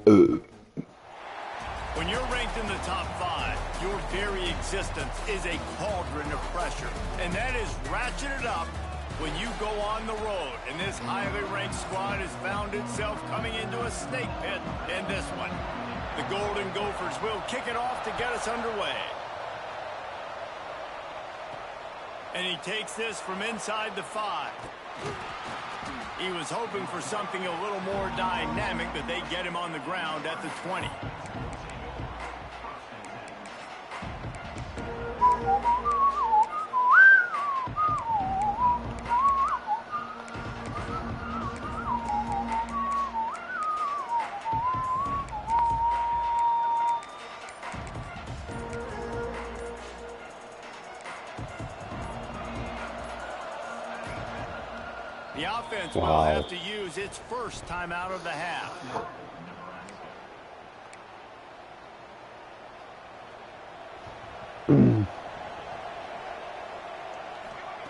When you're ranked in the top 5, your very existence is a cauldron of pressure. And that is ratcheted up when you go on the road. And this highly ranked squad has found itself coming into a snake pit in this one. The Golden Gophers will kick it off to get us underway. And he takes this from inside the 5. He was hoping for something a little more dynamic, but they get him on the ground at the 20. The offense will have to use its first time out of the half.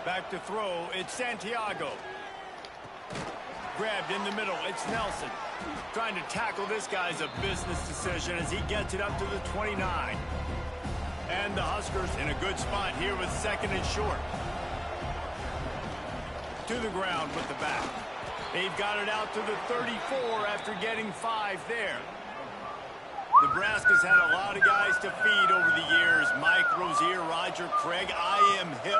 Back to throw, it's Santiago. Grabbed in the middle, it's Nelson. Trying to tackle this guy's a business decision as he gets it up to the 29. And the Huskers in a good spot here with 2nd and short. To the ground with the back. They've got it out to the 34 after getting 5 there. Nebraska's had a lot of guys to feed over the years. Mike Rozier, Roger Craig, I am hip.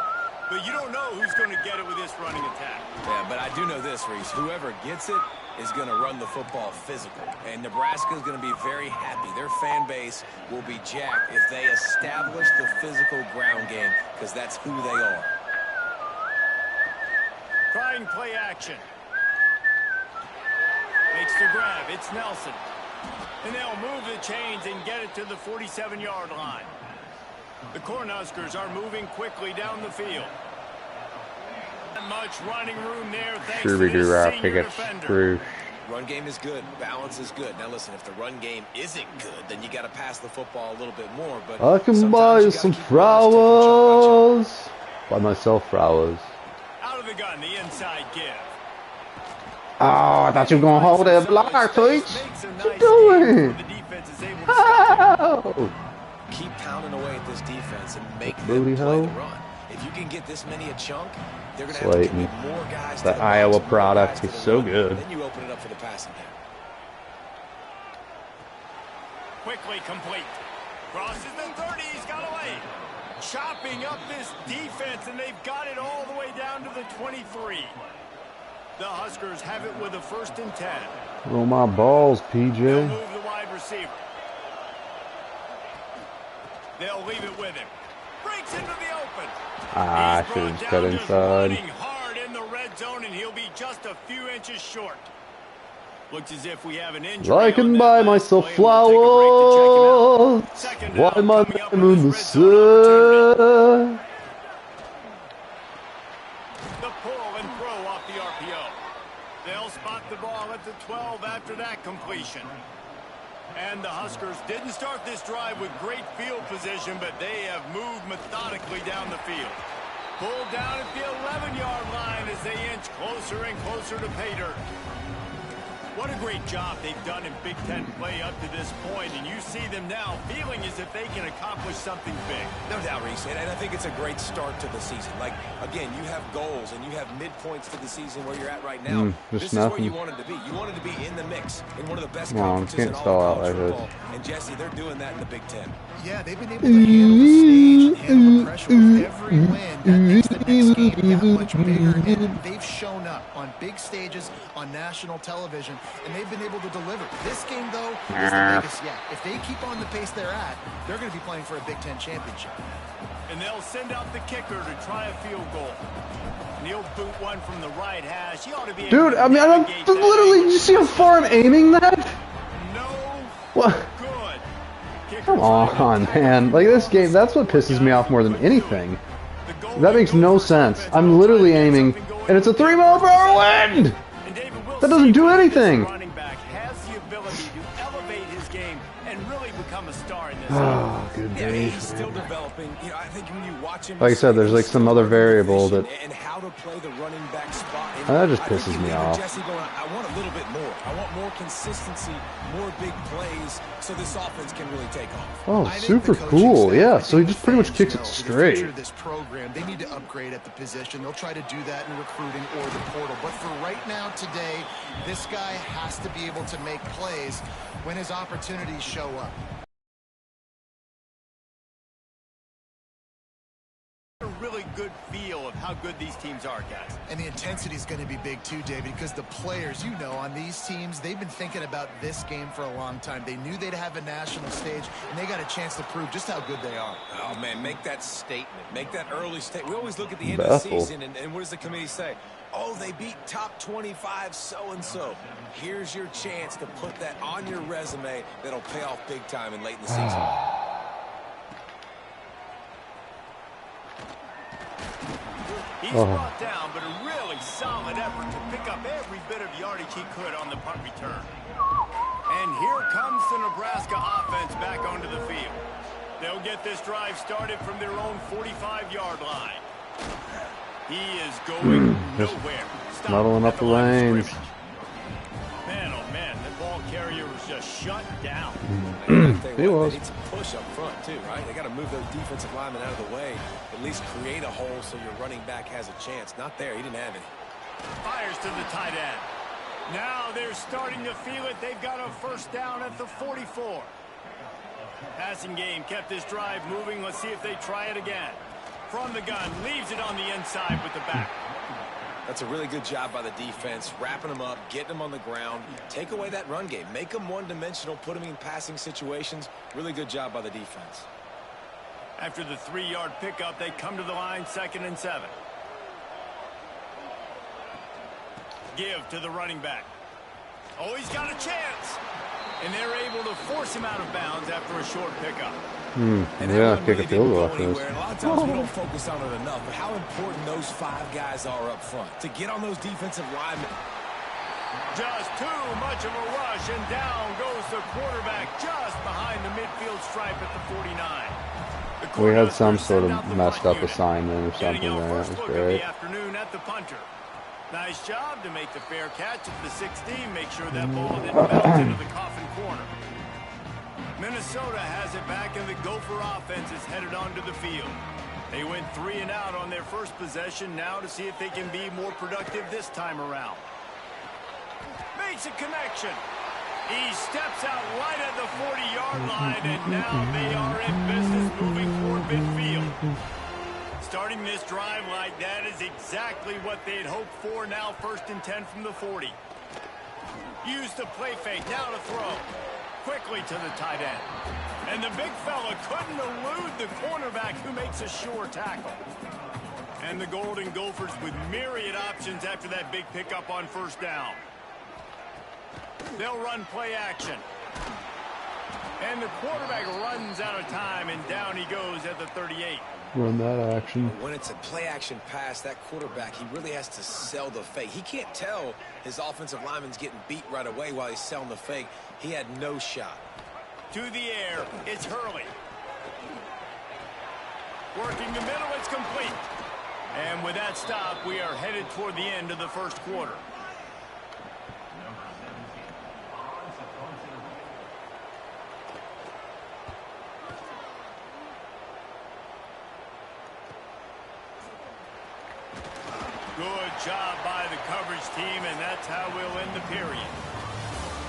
But you don't know who's going to get it with this running attack. Yeah, but I do know this, Reese. Whoever gets it is going to run the football physical. And Nebraska's going to be very happy. Their fan base will be jacked if they establish the physical ground game, because that's who they are. Trying play action. Makes the grab. It's Nelson. And they'll move the chains and get it to the 47-yard line. The Cornhuskers are moving quickly down the field. Not much running room there thanks to this senior defender. Run game is good. Balance is good. Now listen, if the run game isn't good, then you got to pass the football a little bit more. But I can buy some flowers. Buy myself flowers. Out of the gun, the inside give. Oh, I thought you were going to hold it blind, Teach. What you doing? Oh. Keep pounding away at this defense and make them play the run. If you can get this many a chunk, they're going to have to get more guys. That Iowa product is so good. Then you open it up for the passing game. Quickly complete. Crosses the 30. He's got away. Chopping up this defense, and they've got it all the way down to the 23. The Huskers have it with a 1st and 10. Roll my balls, PJ. They'll move the wide receiver. They'll leave it with him. Breaks into the open. I should have cut inside. Hard in the red zone, and he'll be just a few inches short. Looks as if we have an injury. I can buy myself flowers. Why am I in the sun? The pull and throw off the RPO. They'll spot the ball at the 12 after that completion. And the Huskers didn't start this drive with great field position, but they have moved methodically down the field. Pulled down at the 11-yard line as they inch closer and closer to pay dirt. What a great job they've done in Big Ten play up to this point, and you see them now feeling as if they can accomplish something big. No doubt, Reese, and I think it's a great start to the season. Like, again, you have goals and you have midpoints to the season where you're at right now. This is where you wanted to be. You wanted to be in the mix in one of the best conferences in all of college football. And, Jesse, they're doing that in the Big Ten. Yeah, they've been able to handle the stage and handle the pressure with every win. That makes the next game that much bigger. And they've shown up on big stages, on national television, and they've been able to deliver. This game, though, is the biggest yet. If they keep on the pace they're at, they're going to be playing for a Big Ten championship. And they'll send out the kicker to try a field goal. And he'll boot one from the right hash. He ought to be Dude, I mean, I'm literally, did you see how far I'm aiming that? No. What? Good. Come on, man. Like, this game, that's what pisses me off more than anything. That makes no sense. I'm literally aiming, and it's a 3-mile-per-hour wind! That doesn't do anything! Running back has the ability to elevate his game and really become a star in this. Oh, Good yeah, grief. He's still developing. You know, I think when you watch him, like I said, there's like some other variable that and how to play the running back spot. And that just pisses me off. Jesse going, I want a little bit more. I want more consistency, more big plays, so this offense can really take off. Oh, super cool. Yeah, so he just pretty much kicks it straight. This program, they need to upgrade at the position. They'll try to do that in recruiting or the portal. But for right now, today, this guy has to be able to make plays when his opportunities show up. A really good feel of how good these teams are, guys. And the intensity is going to be big too, David, because the players, you know, on these teams, they've been thinking about this game for a long time. They knew they'd have a national stage, and they got a chance to prove just how good they are. Oh, man, make that statement. Make that early statement. We always look at the end of the season, and what does the committee say? Oh, they beat top 25 so-and-so. Here's your chance to put that on your resume that'll pay off big time and late in the season. He's brought down, but a really solid effort to pick up every bit of yardage he could on the punt return. And here comes the Nebraska offense back onto the field. They'll get this drive started from their own 45-yard line. He is going nowhere. Muddling up the lanes. Man, oh man, the ball carrier was just shut down. He was. They need to push up front too, right? They got to move those defensive linemen out of the way. At least create a hole so your running back has a chance. Not there. He didn't have any. Fires to the tight end. Now they're starting to feel it. They've got a first down at the 44. Passing game kept this drive moving. Let's see if they try it again. From the gun, leaves it on the inside with the back. That's a really good job by the defense, wrapping them up, getting them on the ground. Take away that run game. Make them one-dimensional, put them in passing situations. Really good job by the defense. After the 3-yard pickup, they come to the line, 2nd and 7. Give to the running back. Oh, he's got a chance. And they're able to force him out of bounds after a short pickup. Yeah, kick a field goal after this. A lot of times we don't focus on it enough, but how important those 5 guys are up front to get on those defensive linemen. Just too much of a rush, and down goes the quarterback just behind the midfield stripe at the 49. We had some sort of messed up assignment or something there. That was great. Afternoon at the punter. Nice job to make the fair catch at the 16. Make sure that ball didn't bounce into the coffin corner. Minnesota has it back, and the Gopher offense is headed onto the field. They went 3 and out on their first possession, now to see if they can be more productive this time around. Makes a connection. He steps out right at the 40-yard line, and now they are in business moving toward midfield. Starting this drive like that is exactly what they'd hoped for. Now 1st and 10 from the 40. Use the play fake, now to throw. Quickly to the tight end. And the big fella couldn't elude the cornerback who makes a sure tackle. And the Golden Gophers with myriad options after that big pickup on 1st down. They'll run play action. And the quarterback runs out of time, and down he goes at the 38. Run that action. When it's a play-action pass, that quarterback, he really has to sell the fake. He can't tell his offensive lineman's getting beat right away while he's selling the fake. He had no shot. To the air, it's Hurley. Working the middle, it's complete. And with that stop, we are headed toward the end of the first quarter. Good job by the coverage team, and that's how we'll end the period.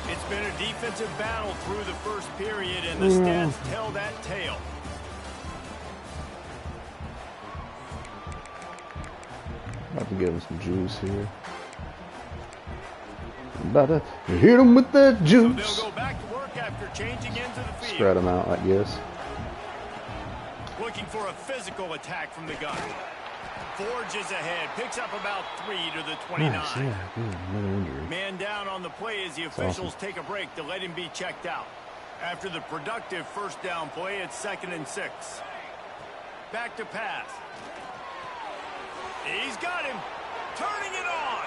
It's been a defensive battle through the first period, and the stats tell that tale. About to give him some juice here. About to hit him with that juice. So they'll go back to work after changing into the field. Spread him out, I guess. Looking for a physical attack from the gun. Forges ahead, picks up about 3 to the 29. Nice, yeah, another injury. Man down on the play as the officials take a break to let him be checked out. After the productive first down play, it's 2nd and 6. Back to pass. He's got him. Turning it on.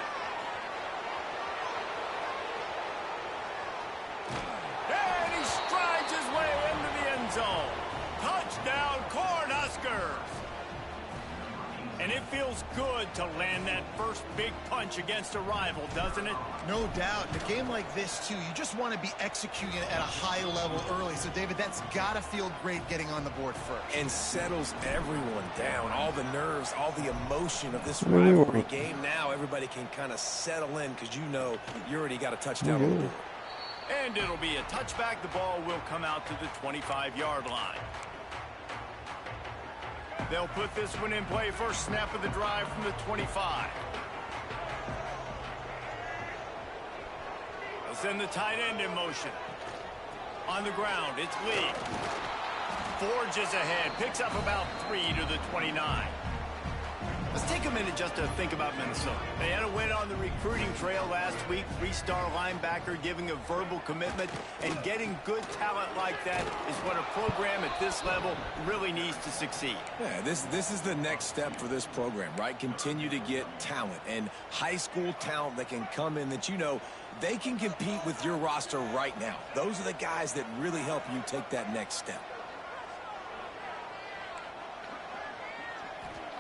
And he strides his way into the end zone. And it feels good to land that first big punch against a rival, doesn't it? No doubt. In a game like this, too, you just want to be executing at a high level early. So, David, that's got to feel great getting on the board first. And settles everyone down. All the nerves, all the emotion of this rivalry game. Now everybody can kind of settle in because you know you already got a touchdown on the board. And it'll be a touchback. The ball will come out to the 25-yard line. They'll put this one in play. First snap of the drive from the 25. They'll send the tight end in motion. On the ground, it's Lee. Forges ahead, picks up about 3 to the 29. Let's take a minute just to think about Minnesota. They had a win on the recruiting trail last week. 3-star linebacker giving a verbal commitment, and getting good talent like that is what a program at this level really needs to succeed. Yeah, this is the next step for this program, right? Continue to get talent and high school talent that can come in that you know they can compete with your roster right now. Those are the guys that really help you take that next step.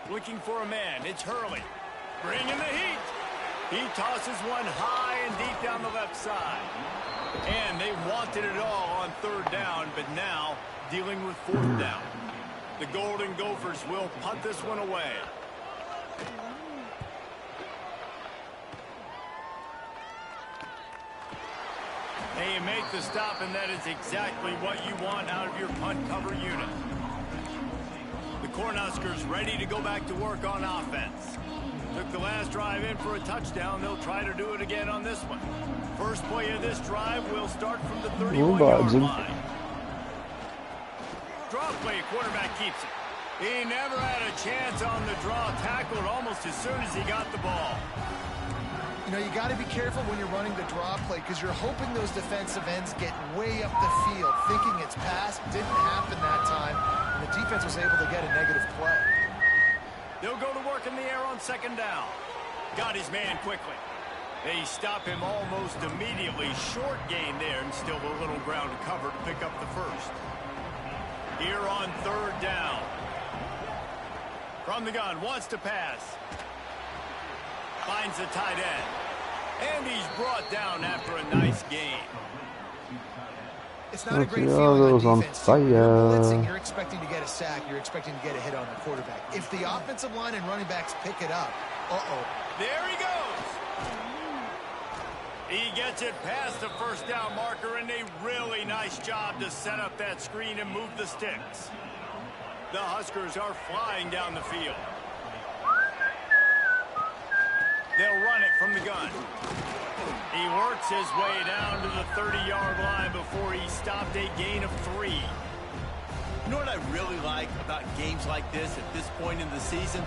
Looking for a man, it's Hurley. Bringing the heat. He tosses one high and deep down the left side. And they wanted it all on third down, but now dealing with fourth down. The Golden Gophers will punt this one away. They make the stop, and that is exactly what you want out of your punt cover unit. The Cornhuskers ready to go back to work on offense. Took the last drive in for a touchdown. They'll try to do it again on this one. First play of this drive will start from the 31-yard line. Draw play, quarterback keeps it. He never had a chance on the draw, tackled almost as soon as he got the ball. You know, you got to be careful when you're running the draw play because you're hoping those defensive ends get way up the field, thinking it's passed. Didn't happen that time, and the defense was able to get a negative play. They'll go to work in the air on second down. Got his man quickly. They stop him almost immediately. Short gain there, and still a little ground to cover to pick up the first. Here on third down. From the gun, wants to pass. Finds the tight end. And he's brought down after a nice gain. It's not a great feeling on defense. Blitzing, you're expecting to get a sack. You're expecting to get a hit on the quarterback. If the offensive line and running backs pick it up, there he goes. He gets it past the first down marker, and a really nice job to set up that screen and move the sticks. The Huskers are flying down the field. They'll run it from the gun. He works his way down to the 30-yard line before he stopped a gain of 3. You know what I really like about games like this at this point in the season?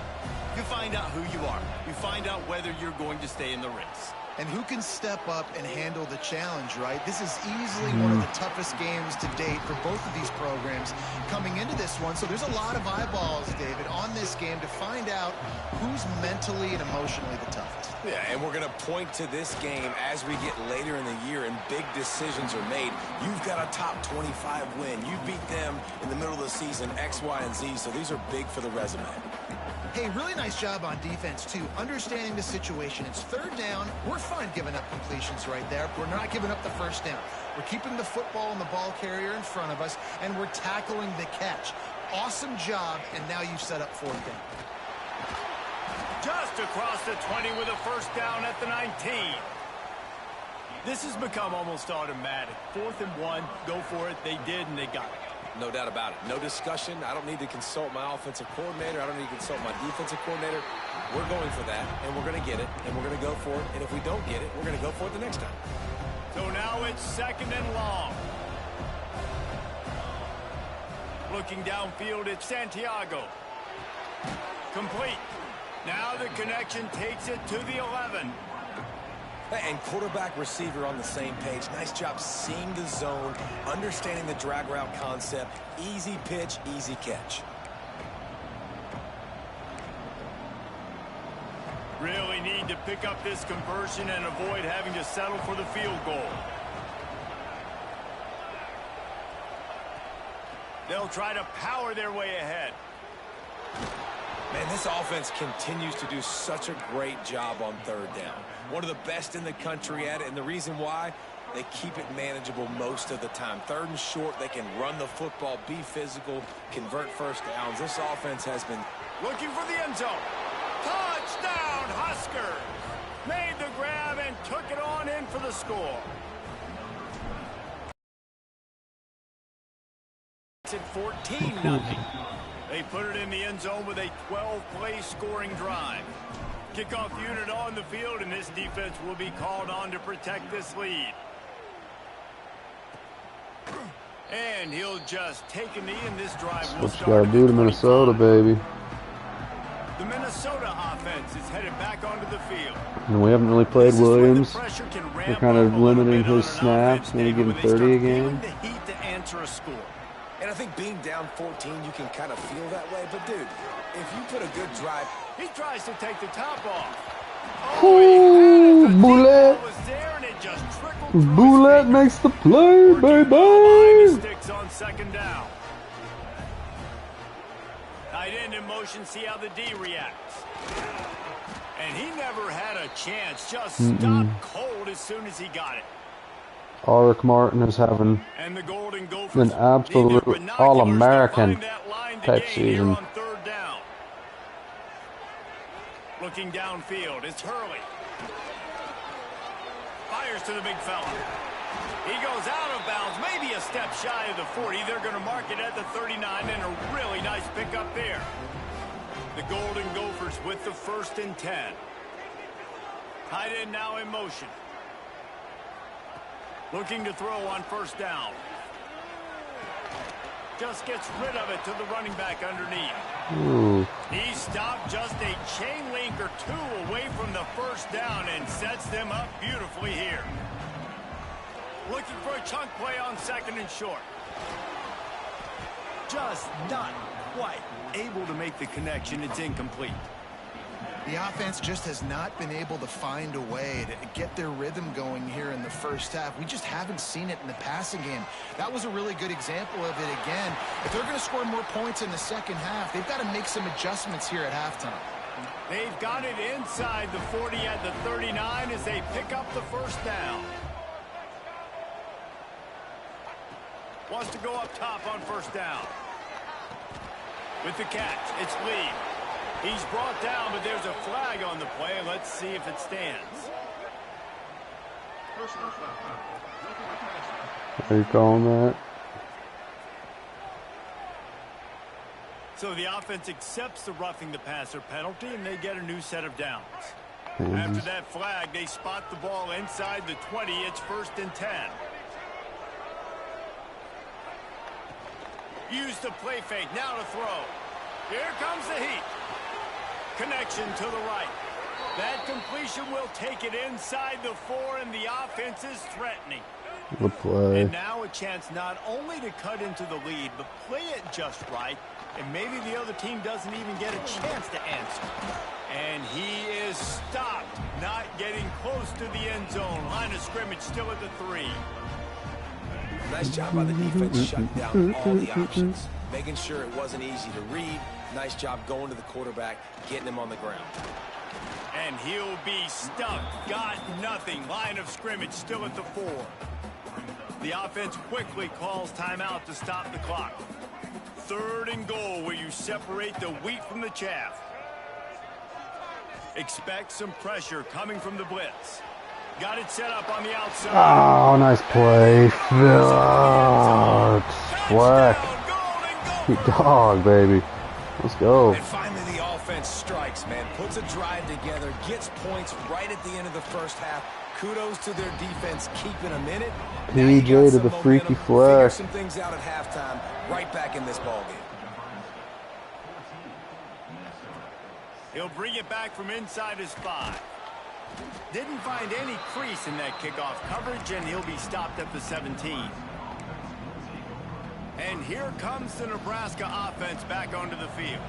You find out who you are. You find out whether you're going to stay in the race. And who can step up and handle the challenge, right? This is easily one of the toughest games to date for both of these programs coming into this one. So there's a lot of eyeballs, David, on this game to find out who's mentally and emotionally the toughest. Yeah, and we're going to point to this game as we get later in the year and big decisions are made. You've got a top 25 win. You beat them in the middle of the season, X, Y, and Z. So these are big for the resume. Hey, really nice job on defense, too. Understanding the situation. It's third down. We're fine giving up completions right there. We're not giving up the first down. We're keeping the football and the ball carrier in front of us, and we're tackling the catch. Awesome job, and now you've set up fourth down. Just across the 20 with a first down at the 19. This has become almost automatic. 4th and 1, go for it. They did, and they got it. No doubt about it. No discussion. I don't need to consult my offensive coordinator. I don't need to consult my defensive coordinator. We're going for that, and we're going to get it, and we're going to go for it. And if we don't get it, we're going to go for it the next time. So now it's second and long. Looking downfield, it's Santiago. Complete. Now the connection takes it to the 11. And quarterback receiver on the same page. Nice job seeing the zone, understanding the drag route concept. Easy pitch, easy catch. Really need to pick up this conversion and avoid having to settle for the field goal. They'll try to power their way ahead. Man, this offense continues to do such a great job on third down. One of the best in the country at it, and the reason why, they keep it manageable most of the time. Third and short, they can run the football, be physical, convert first downs. This offense has been looking for the end zone. Touchdown, Huskers! Made the grab and took it on in for the score. It's at 14-0. They put it in the end zone with a 12-play scoring drive. Kickoff unit on the field, and this defense will be called on to protect this lead. And he'll just take a knee, and this drive will start. What you got to do to Minnesota, baby. The Minnesota offense is headed back onto the field. And we haven't really played Williams. We're kind of limiting his snaps, maybe give him 30 a game. The heat to answer a score. And I think being down 14, you can kind of feel that way. But, dude, if you put a good drive... He tries to take the top off. Oh, Bullet! Bullet makes the play, baby! Sticks on second down. Tight end in motion, see how the D reacts. And he never had a chance. Just stopped cold as soon as he got it. Ulrich Martin is having an absolute All-American type season. Looking downfield, it's Hurley. Fires to the big fella. He goes out of bounds, maybe a step shy of the 40. They're going to mark it at the 39, and a really nice pickup there. The Golden Gophers with the 1st and 10. Tight end now in motion. Looking to throw on first down. Just gets rid of it to the running back underneath. Ooh. He stopped just a chain link or two away from the first down and sets them up beautifully here. Looking for a chunk play on second and short. Just not quite able to make the connection. It's incomplete. The offense just has not been able to find a way to get their rhythm going here in the first half. We just haven't seen it in the passing game. That was a really good example of it again. If they're going to score more points in the second half, they've got to make some adjustments here at halftime. They've got it inside the 40 at the 39 as they pick up the first down. Wants to go up top on first down. With the catch, it's Lee. He's brought down, but there's a flag on the play. Let's see if it stands. Are you calling that? So the offense accepts the roughing the passer penalty, and they get a new set of downs. After that flag, they spot the ball inside the 20. It's 1st and 10. Use the play fake. Now to throw. Here comes the heat. Connection to the right. That completion will take it inside the 4, and the offense is threatening. Good play. And now a chance not only to cut into the lead, but play it just right, and maybe the other team doesn't even get a chance to answer. And he is stopped, not getting close to the end zone. Line of scrimmage still at the 3. Nice job by the defense shutting down all the options, making sure it wasn't easy to read. Nice job going to the quarterback, getting him on the ground. And he'll be stuck. Got nothing. Line of scrimmage still at the 4. The offense quickly calls timeout to stop the clock. 3rd and goal, where you separate the wheat from the chaff. Expect some pressure coming from the blitz. Got it set up on the outside. Oh, nice play. Fleck. Good dog, baby. Let's go. And finally the offense strikes, man. Puts a drive together, gets points right at the end of the first half. Kudos to their defense keeping them in it. PJ to the freaky flag. Figure some things out at halftime, right back in this ballgame. He'll bring it back from inside his 5. Didn't find any crease in that kickoff coverage, and he'll be stopped at the 17. And here comes the Nebraska offense back onto the field.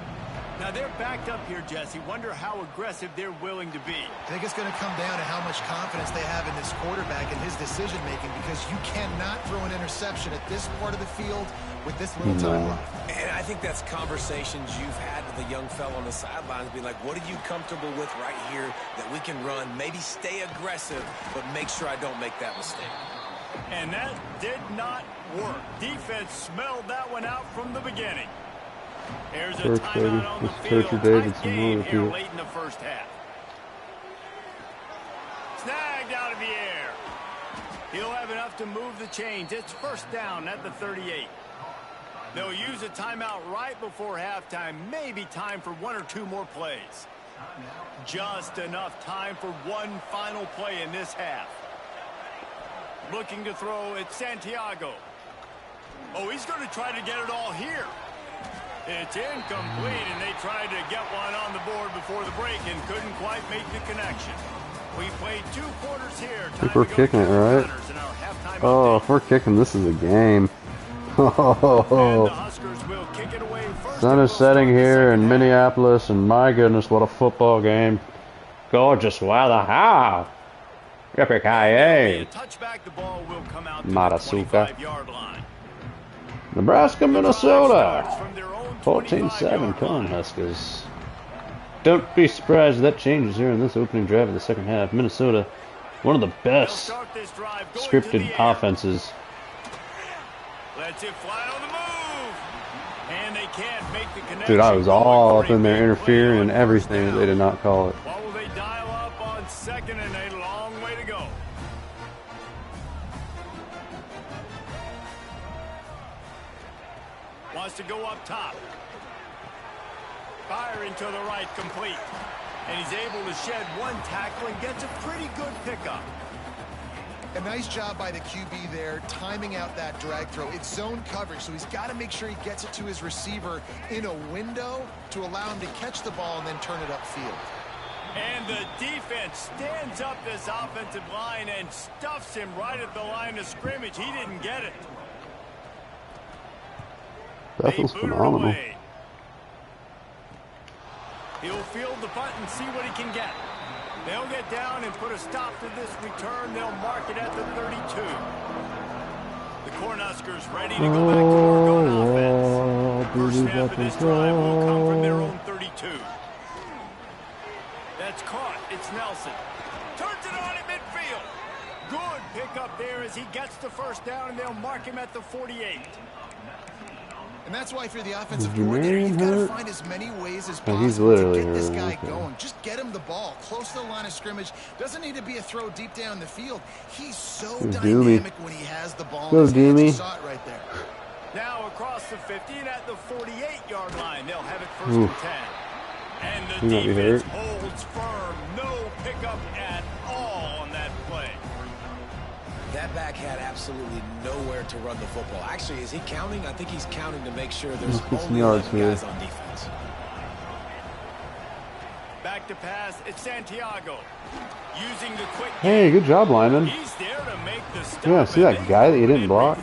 Now they're backed up here, Jesse. Wonder how aggressive they're willing to be. I think it's going to come down to how much confidence they have in this quarterback and his decision-making, because you cannot throw an interception at this part of the field with this little time left. And I think that's conversations you've had with a young fellow on the sidelines, be like, what are you comfortable with right here that we can run? Maybe stay aggressive, but make sure I don't make that mistake. And that did not work. Defense smelled that one out from the beginning. There's a timeout on the field. Tight game here late in the first half. Snagged out of the air. He'll have enough to move the chains. It's first down at the 38. They'll use a timeout right before halftime. Maybe time for one or two more plays. Just enough time for one final play in this half. Looking to throw at Santiago. Oh, he's going to try to get it all here. It's incomplete, and they tried to get one on the board before the break and couldn't quite make the connection. We played 2 quarters here. If we're kicking it, right? Oh, if we're kicking, this is a game. Oh, sun is setting here in Minneapolis, and my goodness, what a football game. Gorgeous weather. How? Yippee-ki-yay. Matasuka. Nebraska, Minnesota. 14-7 Cornhuskers. Don't be surprised if that changes here in this opening drive of the second half. Minnesota, one of the best scripted offenses. Dude, I was all up in there interfering and everything. They did not call it. What will they dial up on second and a long way to go? Wants to go up top. Firing to the right, complete. And he's able to shed one tackle and gets a pretty good pickup. A nice job by the QB there, timing out that drag throw. It's zone coverage, so he's got to make sure he gets it to his receiver in a window to allow him to catch the ball and then turn it upfield. And the defense stands up this offensive line and stuffs him right at the line of scrimmage. He didn't get it. Bethel's phenomenal. He'll field the punt and see what he can get. They'll get down and put a stop to this return. They'll mark it at the 32. The Cornhuskers ready to go back to work on offense. First snap of this drive will come from their own 32. That's caught. It's Nelson. Turns it on at midfield. Good pickup there as he gets the first down, and they'll mark him at the 48. And that's why if you're the offensive coordinator, you've got to find as many ways as possible to get this guy going. Just get him the ball close to the line of scrimmage. Doesn't need to be a throw deep down the field. He's so dynamic when he has the ball. Go, Doomy. Saw it right there. Now across the 50 and at the 48-yard line, they'll have it first and 10. And the defense holds firm. No pickup at all on that play. That back had absolutely nowhere to run the football. Actually, is he counting? I think he's counting to make sure there's only 11 guys on defense. Back to pass, it's Santiago. Using the quick hey, good job, lineman. He's there to make the stop. Yeah, see that guy that you didn't block?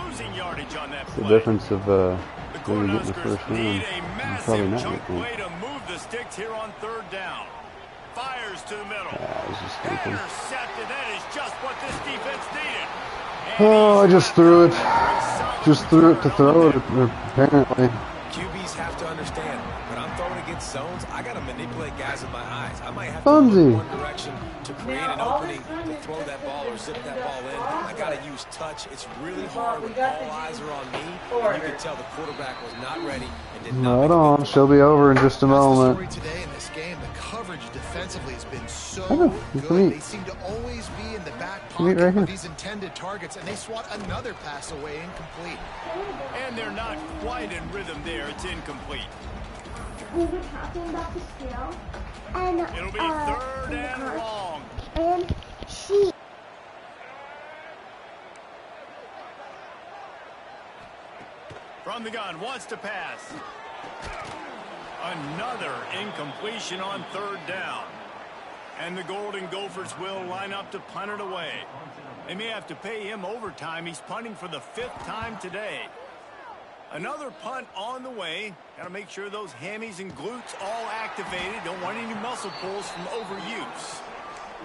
Losing yardage on that play. The difference of maybe getting the first down. Probably not getting way to move the sticks here on third down. Fires to the middle. Yeah, I was just thinking. Intercepted. That is just what this defense needed. Oh, I just threw it. Just threw it to throw it, apparently. QBs have to understand, when I'm throwing against zones, I got to manipulate guys with my eyes. I might have to look in one direction to create an opening to throw that ball or zip that ball in. I got to use touch. It's really hard when all eyes are on me. And you can tell the quarterback was not ready and did not. Hold on, she'll be over in just a moment. Today in this game, the coverage defensively has been so good. They seem to always be in the back pocket of these intended targets, and they swat another pass away incomplete. And they're not quite in rhythm there. It's incomplete. We were talking about the scale, and it'll be third and long. And she. From the gun, wants to pass. Another incompletion on third down. And the Golden Gophers will line up to punt it away. They may have to pay him overtime. He's punting for the 5th time today. Another punt on the way. Got to make sure those hammies and glutes all activated. Don't want any muscle pulls from overuse.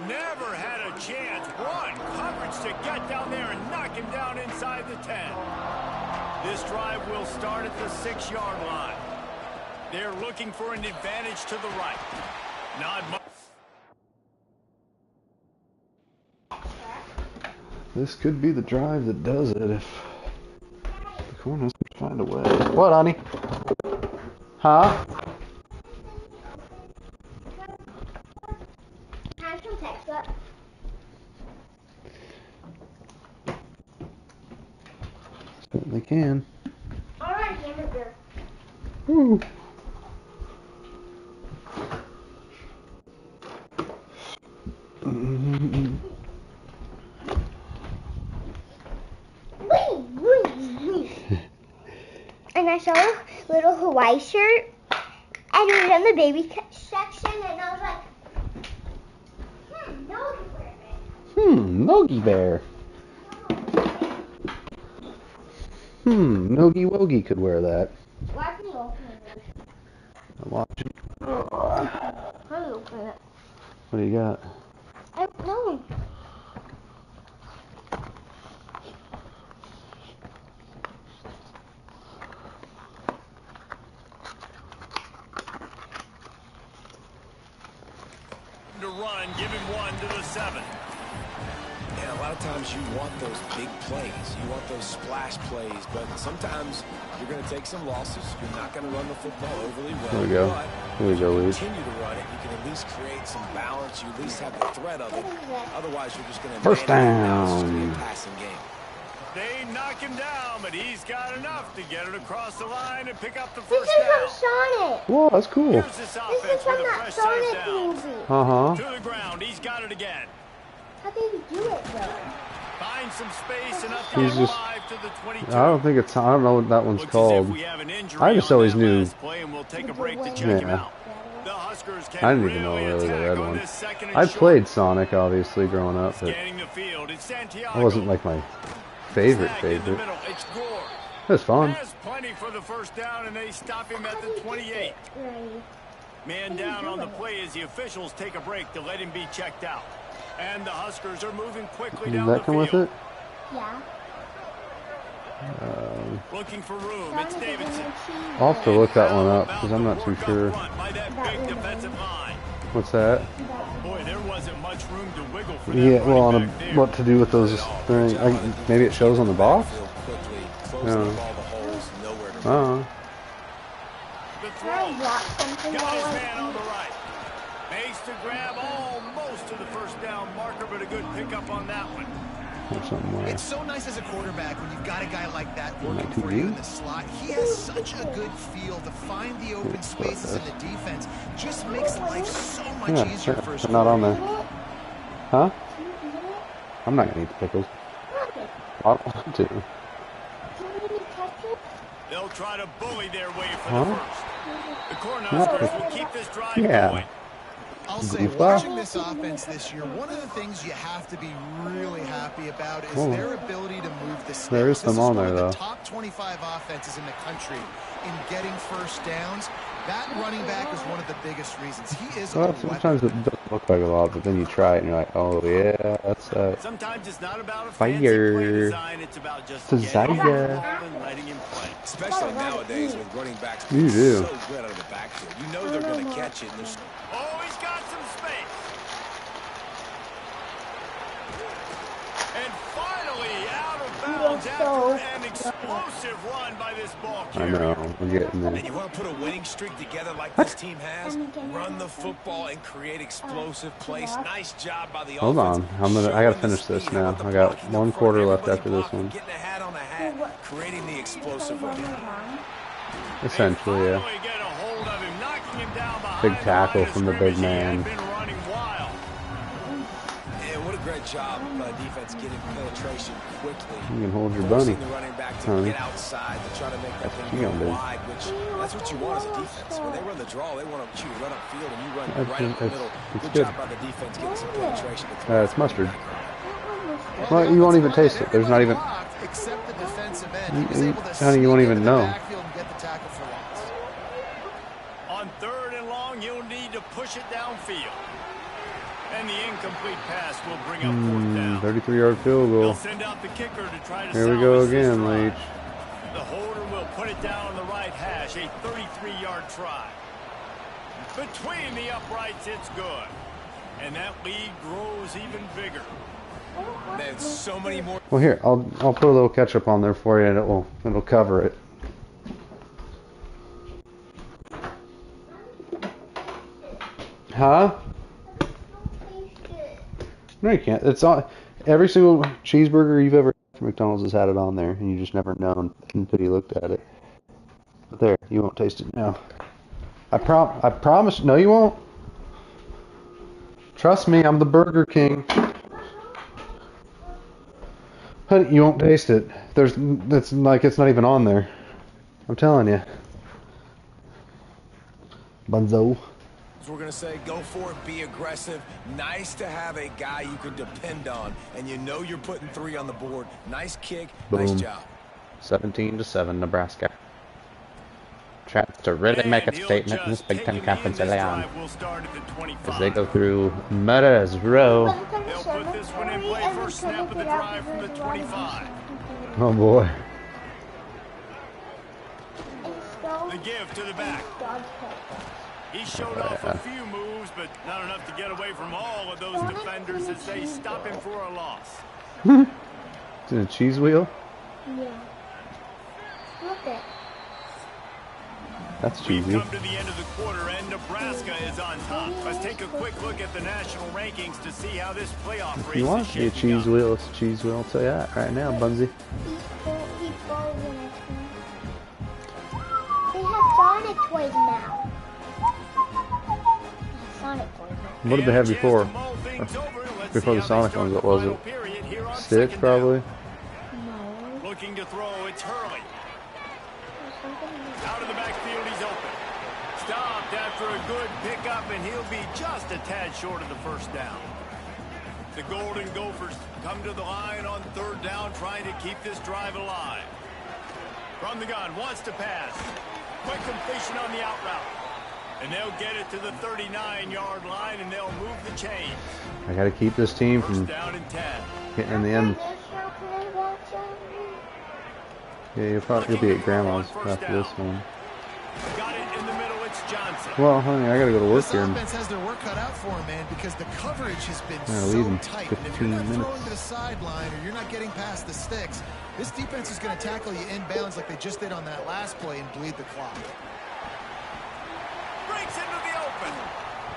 Never had a chance. One coverage to get down there and knock him down inside the 10. This drive will start at the 6-yard line. They're looking for an advantage to the right. Not much. This could be the drive that does it if the Cornhuskers find a way. What, honey? Huh? Certainly can. Alright, hamburger. Woo. And I saw a little Hawaii shirt, and it was in the baby section, and I was like, Nogi Bear. Nogi Wogi could wear that. Why can you open it? I'm watching. How do you open it? What do you got? I don't know. To run, give him one to the 7. And a lot of times you want those big plays. You want those splash plays, but sometimes you're going to take some losses. You're not going to run the football overly well. Here we go. Here we go, Lee. Continue to run it. You can at least create some balance. You at least have the threat of it. Otherwise, you're just going to first down. Passing game. They knock him down, but he's got enough to get it across the line and pick up the This first is down. from Sonic. Whoa, that's cool. Here's this This offense is from with a that fresh Sonic set down. movie. To the ground, he's got it again. How did he do it though? Find some space enough to He's get just, 5 to the 22. I don't think it's, I don't know what that one's Looks called. as if we have an injury I just on always that knew. last play, and we'll take a break to check him Yeah. out. The Huskers can I didn't even know really really the attack red on one. this second and I short. played Sonic, obviously, growing up, but Scanning the field. It's Santiago. it wasn't like my favorite. Snag in the middle. It's Gore. It was fun. Has plenty for the first down, and they stop him at the 28. Man down on the play as the officials take a break to let him be checked out. And the Huskers are moving quickly Did down that the come field. with it? Yeah. Looking for room. It's Davidson. I'll have to look that one up because I'm not too sure. By that big defensive line. What's that? Boy, there wasn't much room to wiggle for that Yeah, well, on running back there. what to do with those things? Maybe it shows on the box. Yeah. Yeah. The Can I throw. drop something Got while his I'm man on the right. Makes the grab almost to the first down marker, but a good pickup on that one. Or somewhere. It's so nice as a quarterback when you've got a guy like that Am I working too for you in deep? the slot. He has such a good feel to find the open spaces in the defense. Just makes life so much Yeah, easier for his they're not on there. Huh? Can you eat it? I'm not gonna eat the pickles. Okay. I don't want to. Can you touch it? They'll try to bully their way for Huh? the first. The Cornhuskers will keep this drive Yeah. going. I'll say, Goofball. watching this offense this year, one of the things you have to be really happy about is Oh. their ability to move the sticks. There is This some on one there, of though. the top 25 offenses in the country in getting first downs. That running back is one of the biggest reasons. He is a Well, weapon. sometimes it doesn't look like a lot, but then you try it and you're like, oh yeah, that's that. Sometimes it's not about a Fire. fancy play design. It's about just Desire. getting the ball and letting him play. Especially nowadays with running backs You do. so good out of the backfield. You know they're going to catch it. And there's Oh, he's got some space. And finally out of bounds after an explosive run by this ball I carrier. know, we're getting And there. you want to put a winning streak together like this team has, run the football and create explosive plays. Nice job by the Hold offense. on, I gotta Showing the finish this speed. now. How about the I got blocking up one front? quarter left Everybody after this blocking, one. Getting a hat on a hat, creating the explosive run. Essentially, yeah. Finally get a hold of him, knocking him down behind Big the tackle line of from the big scrimmage. He had man. been running wild. And what a great job by defense getting penetration quickly. You can hold your Forcing bunny. the running back to Honey. get outside to try to make that That's what thing you go gonna do. wide, which that's what you want as a defense. When they run the draw, they want you to run upfield and you run That's- right up the it's- middle. it's Good good. job by the defense getting some penetration. It's mustard. Well, Well, the you won't even offensive taste it. There's not even. blocked, except the defensive defensive end. He was able to honey, you won't even know. Backfield and get the tackle for loss. On 3rd and long, you'll need to push it downfield. And the incomplete pass will bring up 4th down. 33-yard field goal. They'll send out the kicker to try to Here we go again, Leach. The holder will put it down on the right hash, a 33-yard try. Between the uprights, it's good. And that lead grows even bigger. There's so many more. Well, here, I'll put a little ketchup on there for you, and it'll cover it. Huh? No, you can't. It's on every single cheeseburger you've ever had from McDonald's has had it on there, and you just never known until you looked at it. But there, you won't taste it now. I promise. No, you won't. Trust me, I'm the Burger King. But you won't taste it. It's like it's not even on there. I'm telling you. Bunzo. We're going to say go for it, be aggressive. Nice to have a guy you can depend on, and you know you're putting 3 on the board. Nice kick, Boom. nice job. 17-7, Nebraska. Tries to really make a statement in this Big Ten Conference early on. As they go through Murder's Row. They'll put this one in play first snap of the drive from the 25. Oh boy. The give to the back. He showed off a few moves, but not enough to get away from all of those defenders as they stop him for a loss. It's in a cheese wheel? Yeah. Look it. That's We've cheesy. come to the end of the quarter, and Nebraska is on top. Let's take a quick look at the national rankings to see how this playoff race is shaping up. You want to be a cheese wheel? It's a cheese wheel. I'll tell you that right now, Bunsy. They have Sonic toys now. Sonic toys now. What did they have before? Before the Sonic ones, what was it? Stitch, probably? No. Looking to throw, it's Hurley. Out of the backfield, he's open. Stopped after a good pickup, and he'll be just a tad short of the first down. The Golden Gophers come to the line on 3rd down, trying to keep this drive alive. From the gun, wants to pass. Quick completion on the out route. And they'll get it to the 39-yard line, and they'll move the chains. I got to keep this team from First down and 10. getting in the end. Yeah, you'll be at Grandma's after this one. Got it in the middle, it's Johnson. Well, honey, I got to go to work This here. offense has their work cut out for him, man, because the coverage has been leave so in tight. 15 And if you're not minutes. throwing to the sideline or you're not getting past the sticks, this defense is going to tackle you inbounds like they just did on that last play and bleed the clock. Breaks into the open.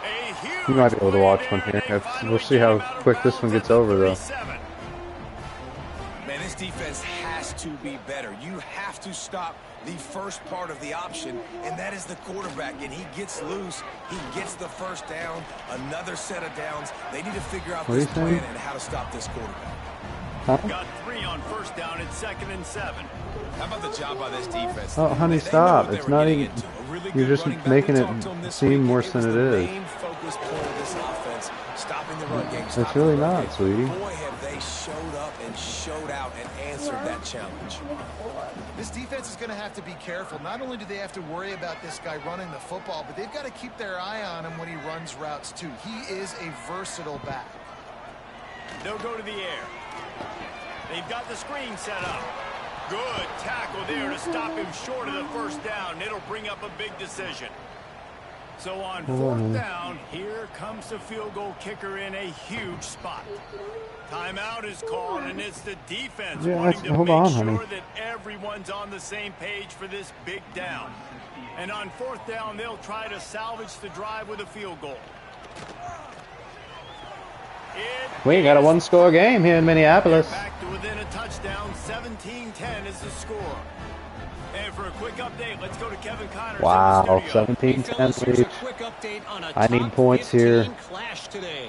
A huge You might be able to watch play one there, here. and finally We'll see how came out of quick this bounds one at gets the over, though. 37. Man, this defense has to be better. You have to stop the first part of the option, and that is the quarterback. And he gets loose. He gets the first down. Another set of downs. They need to figure out this plan and how to stop this quarterback. Huh? Got 3 on first down at 2nd and 7. How about the job by this defense? Oh, honey, They know stop. what they It's were not getting even... into. A really You're good just running back. making We it talked to him this seem week. worse It than was it the is. main focus point of this offense, stopping the run game. It's really not, sweetie. Boy, have they showed up and showed out and answered that challenge. This defense is going to have to be careful. Not only do they have to worry about this guy running the football, but they've got to keep their eye on him when he runs routes, too. He is a versatile back. They'll go to the air. They've got the screen set up. Good tackle there to stop him short of the first down. It'll bring up a big decision. So on 4th down, here comes the field goal kicker in a huge spot. Timeout is called, and it's the defense wanting to make sure that everyone's on the same page for this big down. And on 4th down, they'll try to salvage the drive with a field goal. We got a 1-score game here in Minneapolis. Back to within a touchdown. 17-10 is the score. And for a quick update, let's go to Kevin Connors. Wow, 17-10 lead. I need points here. Clash today.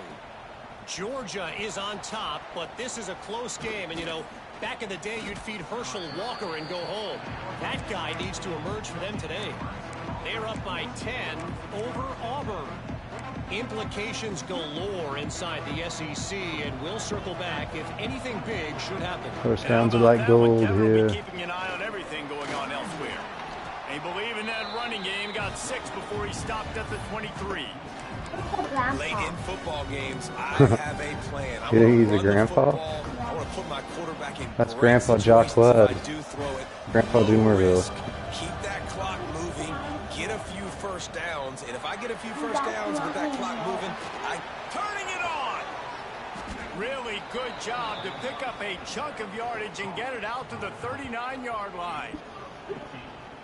Georgia is on top, but this is a close game. And, you know, back in the day, you'd feed Herschel Walker and go home. That guy needs to emerge for them today. They're up by 10 over Auburn. Implications galore inside the SEC, and we'll circle back if anything big should happen. First downs are like gold here. Keeping an eye on everything going on elsewhere. They believe in that running game. Got 6 before he stopped at the 23. Late in football games, I have a plan. You think he's a grandpa? I want to put my quarterback in. That's Grandpa Jock Lud. Grandpa Doomerville. Keep that clock moving. Get a few first downs, and if I get a few first downs with that clock moving, Turning it on. Really good job to pick up a chunk of yardage and get it out to the 39-yard line.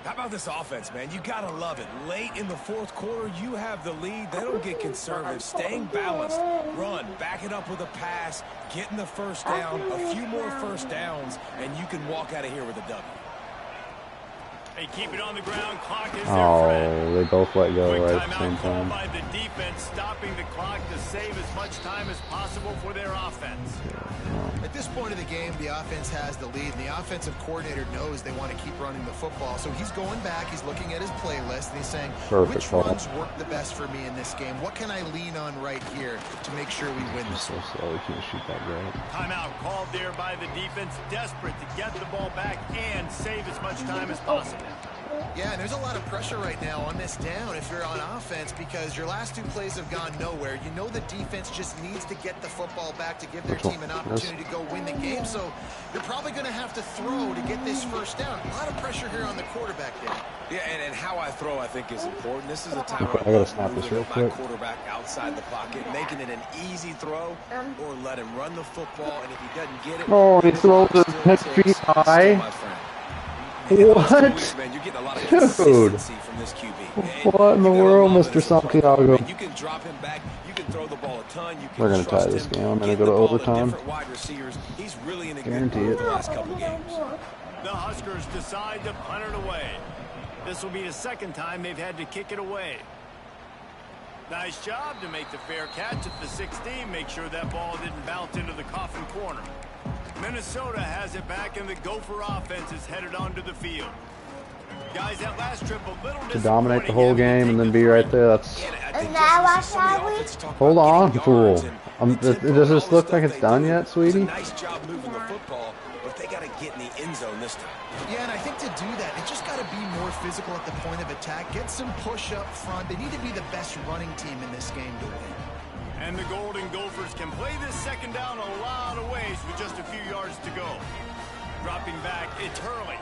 How about this offense, man? You got to love it. Late in the fourth quarter, you have the lead. They don't get conservative. Staying balanced. Run. Back it up with a pass. Getting the first down. A few more first downs, and you can walk out of here with a W. They keep it on the ground. Clock is they both let go right at the same time. By the defense, stopping the clock to save as much time as possible for their offense. At this point of the game, the offense has the lead, and the offensive coordinator knows they want to keep running the football. So he's going back, he's looking at his playlist, and he's saying, which runs work the best for me in this game? What can I lean on right here to make sure we win this one? So slow, he can't shoot that great. Timeout called there by the defense, desperate to get the ball back and save as much time as possible. Yeah, and there's a lot of pressure right now on this down if you're on offense because your last 2 plays have gone nowhere. You know the defense just needs to get the football back to give their team an opportunity to go win the game. So you're probably going to have to throw to get this first down. A lot of pressure here on the quarterback there. Yeah, and how I throw, I think, is important. This is a time I gotta snap this real quick. Quarterback outside the pocket, making it an easy throw, or let him run the football, and if he doesn't get it, oh, he throws his 10 feet high. What? Dude. What in the world, Mr. Santiago? You can drop him back. You can throw the ball a ton. We're going to tie this game. I'm going to go to overtime. He's really in a Guarantee it. The last couple games. The Huskers decide to punt it away. This will be the second time they've had to kick it away. Nice job to make the fair catch at the 16. Make sure that ball didn't bounce into the coffin corner. Minnesota has it back, and the Gopher offense is headed onto the field. Guys, that last trip a little to dominate the whole game and then be right there. That's. Hold on, fool. Does this look like it's done yet, sweetie? Nice job moving the football, but they got to get in the end zone this time. Yeah, and I think to do that, they just got to be more physical at the point of attack. Get some push up front. They need to be the best running team in this game to win. And the Golden Gophers can play this second down a lot of ways with just a few yards to go. Dropping back, it's Hurley.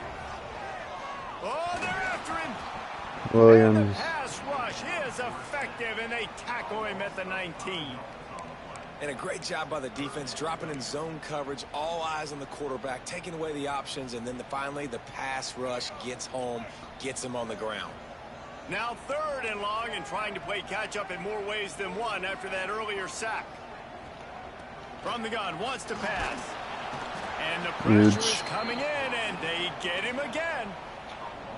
Oh, they're after him. Williams. And the pass rush is effective, and they tackle him at the 19. And a great job by the defense, dropping in zone coverage, all eyes on the quarterback, taking away the options, and then finally the pass rush gets home, gets him on the ground. Now 3rd and long, and trying to play catch-up in more ways than one after that earlier sack. From the gun, wants to pass. And the pressure is coming in, and they get him again.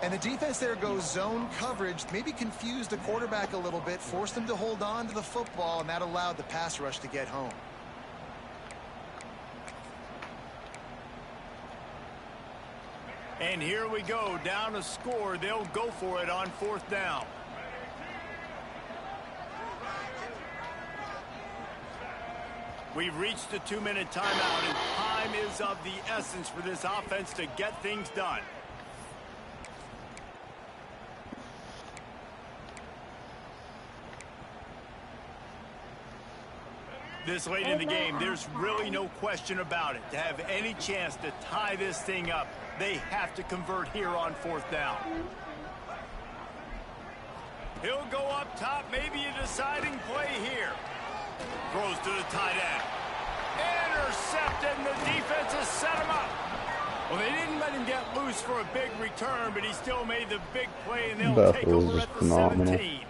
And the defense there goes zone coverage, maybe confused the quarterback a little bit, forced him to hold on to the football, and that allowed the pass rush to get home. And here we go, down a score. They'll go for it on 4th down. We've reached the 2-minute timeout, and time is of the essence for this offense to get things done. This late in the game, there's really no question about it. To have any chance to tie this thing up, they have to convert here on 4th down. He'll go up top, maybe a deciding play here. Throws to the tight end. Intercepted, and the defense has set him up. Well, they didn't let him get loose for a big return, but he still made the big play, and they'll take over at the 17.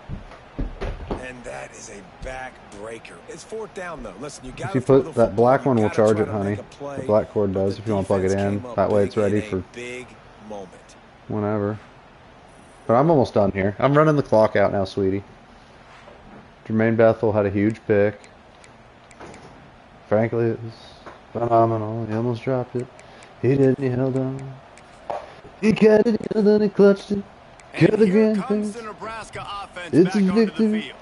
And that is a back-breaker. It's 4th down, though. Listen, you got to put that black one will charge it, honey. The black cord does if you want to plug it in. That way it's ready for big moment. Whenever. But I'm almost done here. I'm running the clock out now, sweetie. Jermaine Bethel had a huge pick. Frankly, it was phenomenal. He almost dropped it. He didn't. He held on. He got it, and he clutched it. And here comes the Nebraska offense back onto the field.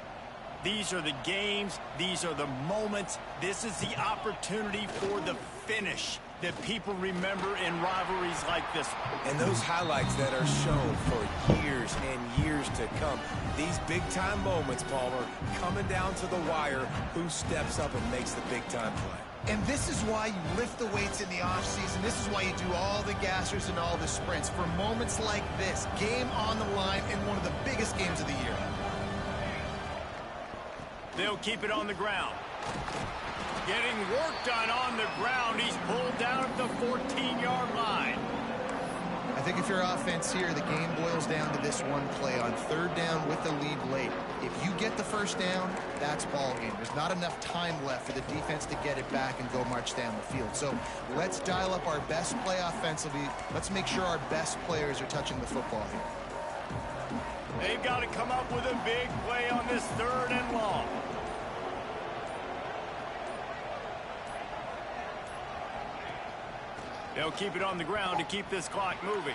These are the games. These are the moments. This is the opportunity for the finish that people remember in rivalries like this one. And those highlights that are shown for years and years to come. These big-time moments, Palmer, coming down to the wire, who steps up and makes the big-time play. And this is why you lift the weights in the offseason. This is why you do all the gassers and all the sprints. For moments like this, game on the line in one of the biggest games of the year. They'll keep it on the ground. Getting work done on the ground. He's pulled down at the 14-yard line. I think if you're offense here, the game boils down to this one play on third down with the lead late. If you get the first down, that's ball game. There's not enough time left for the defense to get it back and go march down the field. So let's dial up our best play offensively. Let's make sure our best players are touching the football here. They've got to come up with a big play on this 3rd and long. They'll keep it on the ground to keep this clock moving.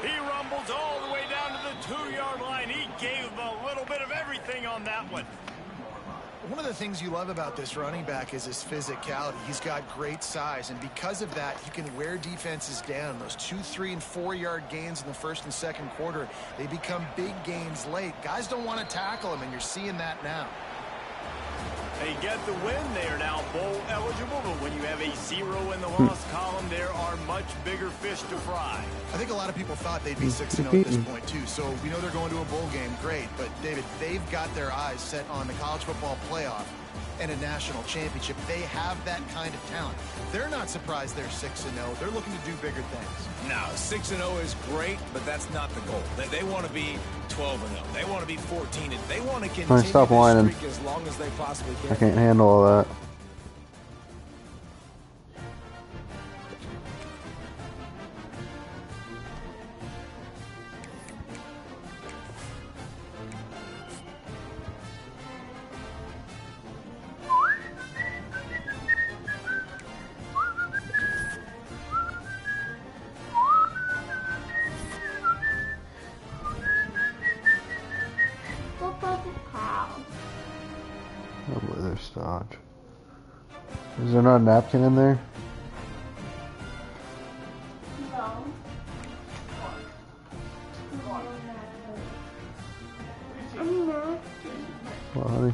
He rumbles all the way down to the 2-yard line. He gave him a little bit of everything on that one. One of the things you love about this running back is his physicality. He's got great size, and because of that, he can wear defenses down. Those 2-, 3-, and 4-yard gains in the first and second quarter, they become big gains late. Guys don't want to tackle him, and you're seeing that now. They get the win. They are now bowl eligible, but when you have a 0 in the loss column, there are much bigger fish to fry. I think a lot of people thought they'd be 6-0 at this point, too. So we know they're going to a bowl game. Great. But, David, they've got their eyes set on the college football playoff and a national championship. They have that kind of talent. They're not surprised they're 6-0. They're looking to do bigger things. Now, 6-0 is great, but that's not the goal. They want to be 12-0. They want to be 14. They want to continue this streak as long as they possibly can. I can't handle all that. Dodge. Is there not a napkin in there? No. Well, honey.